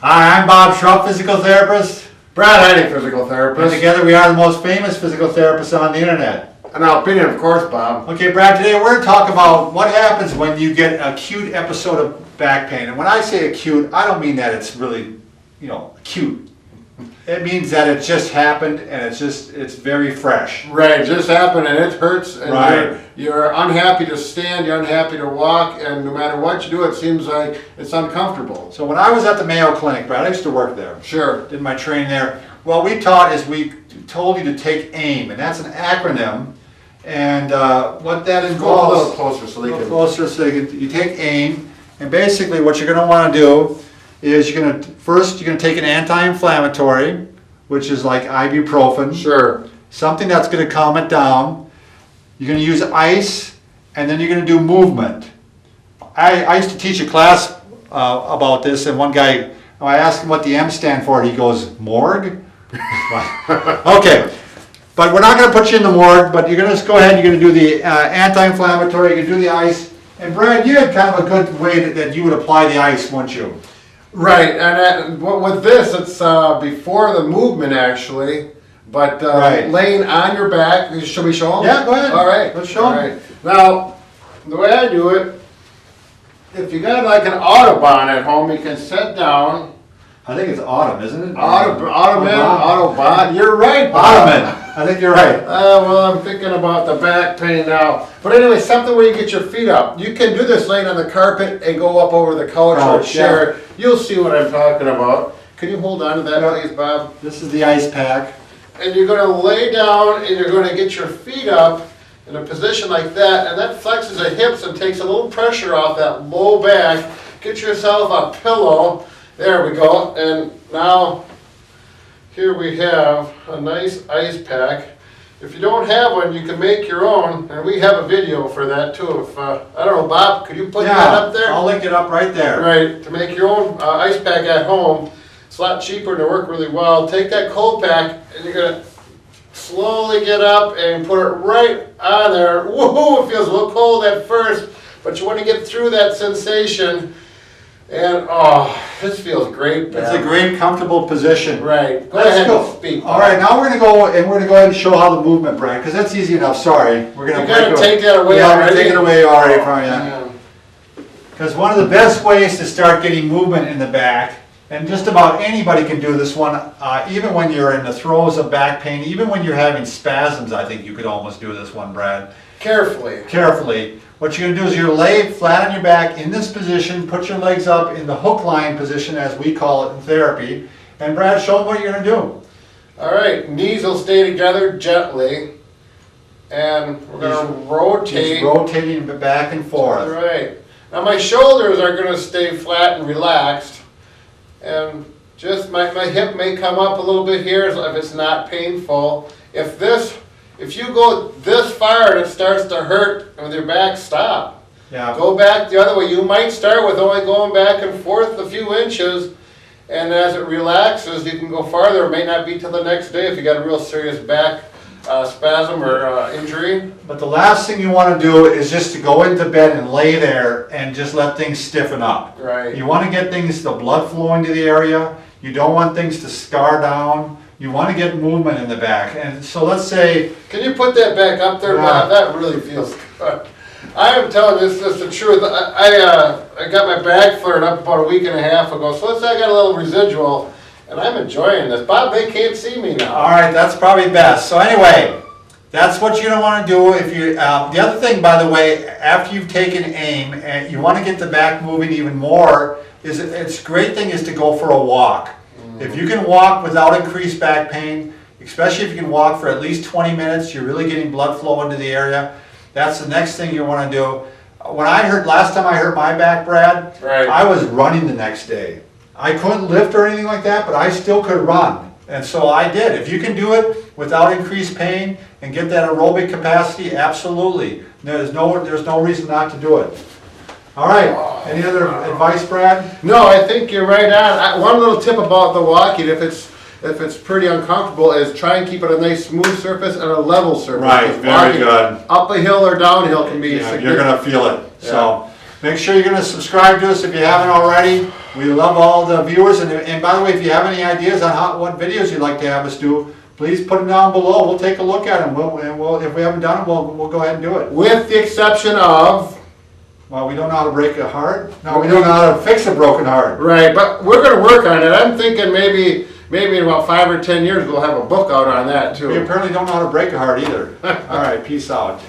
Hi, I'm Bob Schrupp, physical therapist, Brad Heidi, physical and therapist. together we are the most famous physical therapists on the internet. And our opinion, of course, Bob. Okay, Brad, today we're going to talk about what happens when you get an acute episode of back pain. And when I say acute, I don't mean that it's really, acute. It means that it just happened and it's very fresh. Right, it just happened and it hurts and Right. you're unhappy to stand, you're unhappy to walk, and no matter what you do, it seems like it's uncomfortable. So when I was at the Mayo Clinic, Brad, I used to work there. Sure. Did my training there. What we taught is we told you to take AIM, and that's an acronym. And what that Go a involves... little closer so they A little can. closer, so you take AIM, and basically what you're going to want to do is you're going to take an anti-inflammatory, which is like ibuprofen, Sure. something that's going to calm it down. You're going to use ice, and then you're going to do movement. I used to teach a class about this, and one guy, I asked him what the M stand for, he goes, morgue? Okay. But we're not going to put you in the morgue, but you're going to just go ahead and you're going to do the anti-inflammatory, you're going to do the ice. And Brad, you had kind of a good way that you would apply the ice, wouldn't you? Right, and with this, it's before the movement actually, but Right. laying on your back. Should we show them? Yeah, go ahead. All right, Let's show 'em. All right. Now, the way I do it, if you got like an Autobahn at home, you can sit down. I think it's autumn, isn't it? Autobahn. You're right, Bob. Ottoman. I think you're right. Well, I'm thinking about the back pain now. But anyway, something where you get your feet up. You can do this laying on the carpet and go up over the couch or Couch, chair. You'll see what I'm talking about. Can you hold on to that, Yeah. please, Bob? This is the ice pack. And you're going to lay down and you're going to get your feet up in a position like that, and that flexes the hips and takes a little pressure off that low back. Get yourself a pillow. There we go. And now here we have a nice ice pack. If you don't have one, you can make your own, and we have a video for that too. If I don't know, Bob, could you put that up there? I'll link it up right there. Right, to make your own ice pack at home. It's a lot cheaper and they work really well. Take that cold pack and you're gonna slowly get up and put it right on there. Woohoo, it feels a little cold at first, but you want to get through that sensation. And oh, this feels great, It's a man. great, comfortable position. Right, go Let's ahead go. and speak. All right, now we're gonna go ahead and show how the movement, Brad, because that's easy enough. Sorry, we're gonna You gotta break take that away Yeah, we're already? taking it away already from you. Yeah. Because one of the best ways to start getting movement in the back, and just about anybody can do this one, even when you're in the throes of back pain, even when you're having spasms, I think you could almost do this one, Brad. Carefully. Carefully. What you're going to do is you're lay flat on your back in this position, put your legs up in the hook line position, as we call it in therapy. And Brad, show them what you're going to do. All right, knees will stay together gently. And we're gonna rotate. Just rotating back and All forth. right. Now my shoulders are going to stay flat and relaxed, and just my hip may come up a little bit here if it's not painful. If you go this far and it starts to hurt with your back, stop. Yeah. Go back the other way. You might start with only going back and forth a few inches, and as it relaxes, you can go farther. It may not be till the next day if you got a real serious back spasm or injury. But the last thing you want to do is just to go into bed and lay there and just let things stiffen up. Right. You want to get the blood flowing to the area. You don't want things to scar down. You want to get movement in the back. And so let's say, Can you put that back up there, Bob? That really feels good. I am telling you, this is the truth. I got my back flared up about a week and a half ago, so let's say I got a little residual, and I'm enjoying this. Bob, they can't see me now. all right, that's probably best. So anyway, that's what you're going to want to do. If you, the other thing, by the way, after you've taken AIM and you want to get the back moving even more, it's a great thing is to go for a walk. If you can walk without increased back pain, especially if you can walk for at least 20 minutes, you're really getting blood flow into the area. That's the next thing you want to do. Last time I hurt my back, Brad, Right. I was running the next day. I couldn't lift or anything like that, but I still could run. And so I did. If you can do it without increased pain and get that aerobic capacity, absolutely. There's no reason not to do it. All right, any other advice, Brad? No, I think you're right on. One little tip about the walking, if it's pretty uncomfortable, is try and keep it a nice smooth surface and a level surface. Right, 'Cause very walking good. Up a hill or downhill can be Yeah, significant. you're gonna feel it. So make sure you're gonna subscribe to us if you haven't already. We love all the viewers, and by the way, if you have any ideas on what videos you'd like to have us do, please put them down below. We'll take a look at them. If we haven't done them, we'll go ahead and do it. With the exception of, Well, we don't know how to break a heart. No, we don't know how to fix a broken heart. right, but we're gonna work on it. I'm thinking maybe in about 5 or 10 years, we'll have a book out on that We too. apparently don't know how to break a heart either. All right, peace out.